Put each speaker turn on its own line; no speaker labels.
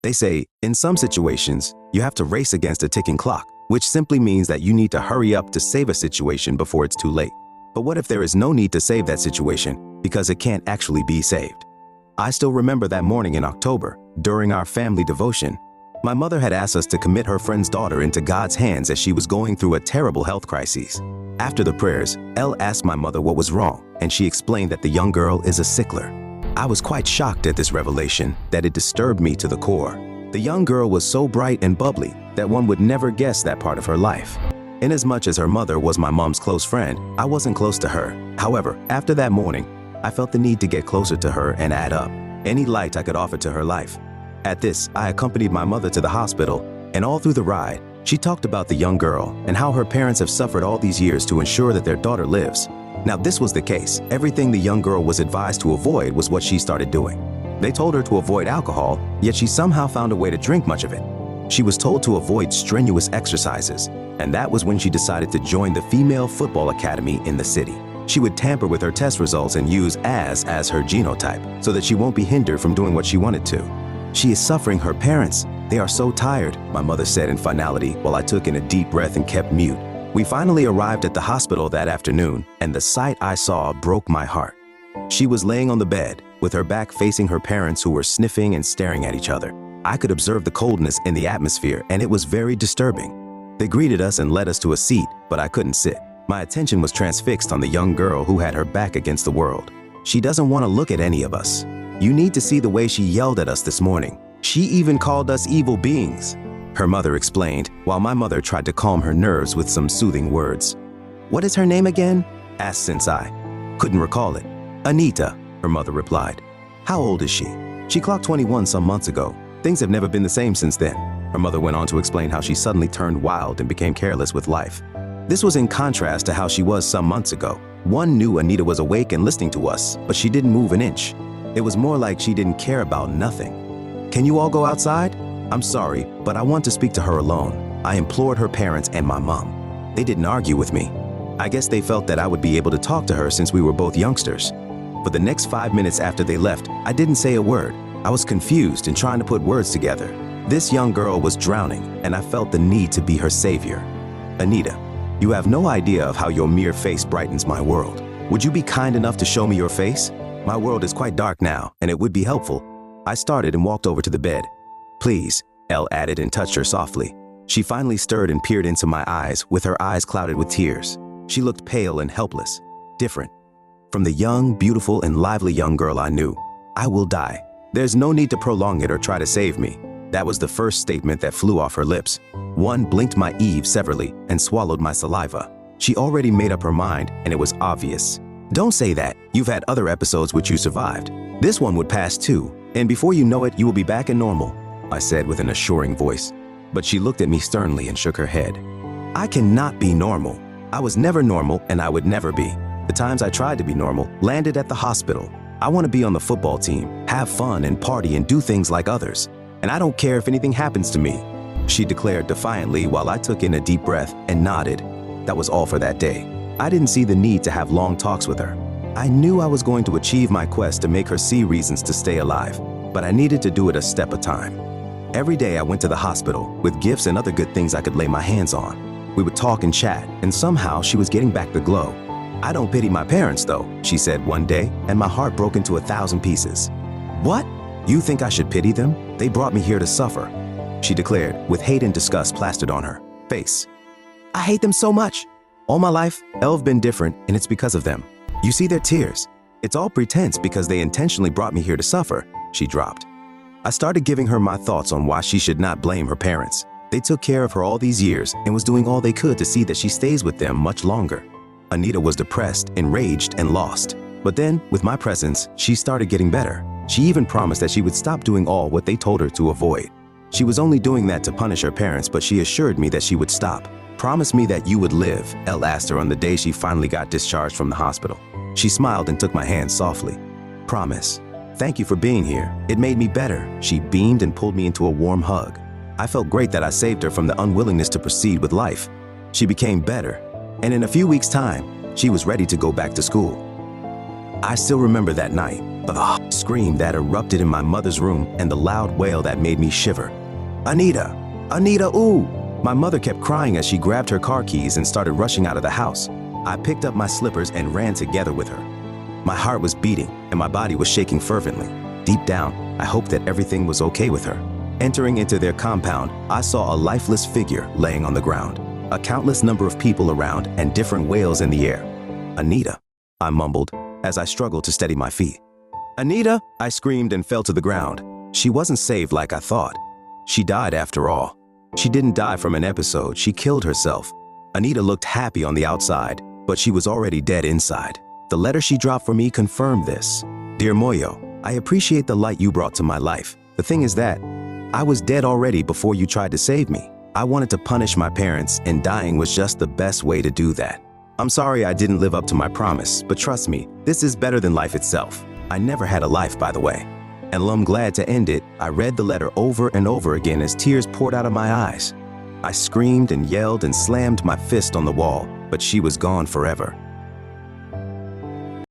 They say, in some situations, you have to race against a ticking clock, which simply means that you need to hurry up to save a situation before it's too late. But what if there is no need to save that situation because it can't actually be saved? I still remember that morning in October, during our family devotion. My mother had asked us to commit her friend's daughter into God's hands as she was going through a terrible health crisis. After the prayers, Elle asked my mother what was wrong, and she explained that the young girl is a sickler. I was quite shocked at this revelation that it disturbed me to the core. The young girl was so bright and bubbly that one would never guess that part of her life. Inasmuch as her mother was my mom's close friend, I wasn't close to her. However, after that morning, I felt the need to get closer to her and add up any light I could offer to her life. At this, I accompanied my mother to the hospital, and all through the ride, she talked about the young girl and how her parents have suffered all these years to ensure that their daughter lives. Now, this was the case. Everything the young girl was advised to avoid was what she started doing. They told her to avoid alcohol, yet she somehow found a way to drink much of it. She was told to avoid strenuous exercises, and that was when she decided to join the female football academy in the city. She would tamper with her test results and use as her genotype so that she won't be hindered from doing what she wanted to. She is suffering her parents. They are so tired, my mother said in finality while I took in a deep breath and kept mute. We finally arrived at the hospital that afternoon, and the sight I saw broke my heart. She was laying on the bed, with her back facing her parents who were sniffing and staring at each other. I could observe the coldness in the atmosphere, and it was very disturbing. They greeted us and led us to a seat, but I couldn't sit. My attention was transfixed on the young girl who had her back against the world. She doesn't want to look at any of us. You need to see the way she yelled at us this morning. She even called us evil beings, her mother explained, while my mother tried to calm her nerves with some soothing words. What is her name again? Asked Sensei. Couldn't recall it. Anita, her mother replied. How old is she? She clocked 21 some months ago. Things have never been the same since then. Her mother went on to explain how she suddenly turned wild and became careless with life. This was in contrast to how she was some months ago. One knew Anita was awake and listening to us, but she didn't move an inch. It was more like she didn't care about nothing. Can you all go outside? I'm sorry, but I want to speak to her alone. I implored her parents and my mom. They didn't argue with me. I guess they felt that I would be able to talk to her since we were both youngsters. For the next 5 minutes after they left, I didn't say a word. I was confused and trying to put words together. This young girl was drowning, and I felt the need to be her savior. Anita, you have no idea of how your mere face brightens my world. Would you be kind enough to show me your face? My world is quite dark now, and it would be helpful. I started and walked over to the bed. Please, Elle added and touched her softly. She finally stirred and peered into my eyes, with her eyes clouded with tears. She looked pale and helpless, different from the young, beautiful, and lively young girl I knew. I will die. There's no need to prolong it or try to save me. That was the first statement that flew off her lips. One blinked my Eve severely and swallowed my saliva. She already made up her mind, and it was obvious. Don't say that. You've had other episodes which you survived. This one would pass too, and before you know it, you will be back in normal, I said with an assuring voice. But she looked at me sternly and shook her head. I cannot be normal. I was never normal, and I would never be. The times I tried to be normal landed at the hospital. I want to be on the football team, have fun and party and do things like others. And I don't care if anything happens to me, she declared defiantly while I took in a deep breath and nodded. That was all for that day. I didn't see the need to have long talks with her. I knew I was going to achieve my quest to make her see reasons to stay alive, but I needed to do it a step at a time. Every day I went to the hospital with gifts and other good things I could lay my hands on. We would talk and chat, and somehow she was getting back the glow. I don't pity my parents though, she said one day, and my heart broke into 1,000 pieces. What? You think I should pity them? They brought me here to suffer, she declared, with hate and disgust plastered on her face. I hate them so much. All my life, Elle've been different, and it's because of them. You see their tears. It's all pretense because they intentionally brought me here to suffer, she dropped. I started giving her my thoughts on why she should not blame her parents. They took care of her all these years and was doing all they could to see that she stays with them much longer. Anita was depressed, enraged, and lost. But then, with my presence, she started getting better. She even promised that she would stop doing all what they told her to avoid. She was only doing that to punish her parents, but she assured me that she would stop. Promise me that you would live, Elle asked her on the day she finally got discharged from the hospital. She smiled and took my hand softly. Promise. Thank you for being here. It made me better. She beamed and pulled me into a warm hug. I felt great that I saved her from the unwillingness to proceed with life. She became better, and in a few weeks' time, she was ready to go back to school. I still remember that night. The scream that erupted in my mother's room and the loud wail that made me shiver. Anita! Anita, ooh! My mother kept crying as she grabbed her car keys and started rushing out of the house. I picked up my slippers and ran together with her. My heart was beating and my body was shaking fervently. Deep down, I hoped that everything was okay with her. Entering into their compound, I saw a lifeless figure laying on the ground. A countless number of people around and different wails in the air. Anita, I mumbled as I struggled to steady my feet. Anita, I screamed and fell to the ground. She wasn't saved like I thought. She died after all. She didn't die from an episode, she killed herself. Anita looked happy on the outside, but she was already dead inside. The letter she dropped for me confirmed this. Dear Moyo, I appreciate the light you brought to my life. The thing is that I was dead already before you tried to save me. I wanted to punish my parents, and dying was just the best way to do that. I'm sorry I didn't live up to my promise, but trust me, this is better than life itself. I never had a life, by the way. And I'm glad to end it. I read the letter over and over again as tears poured out of my eyes. I screamed and yelled and slammed my fist on the wall, but she was gone forever.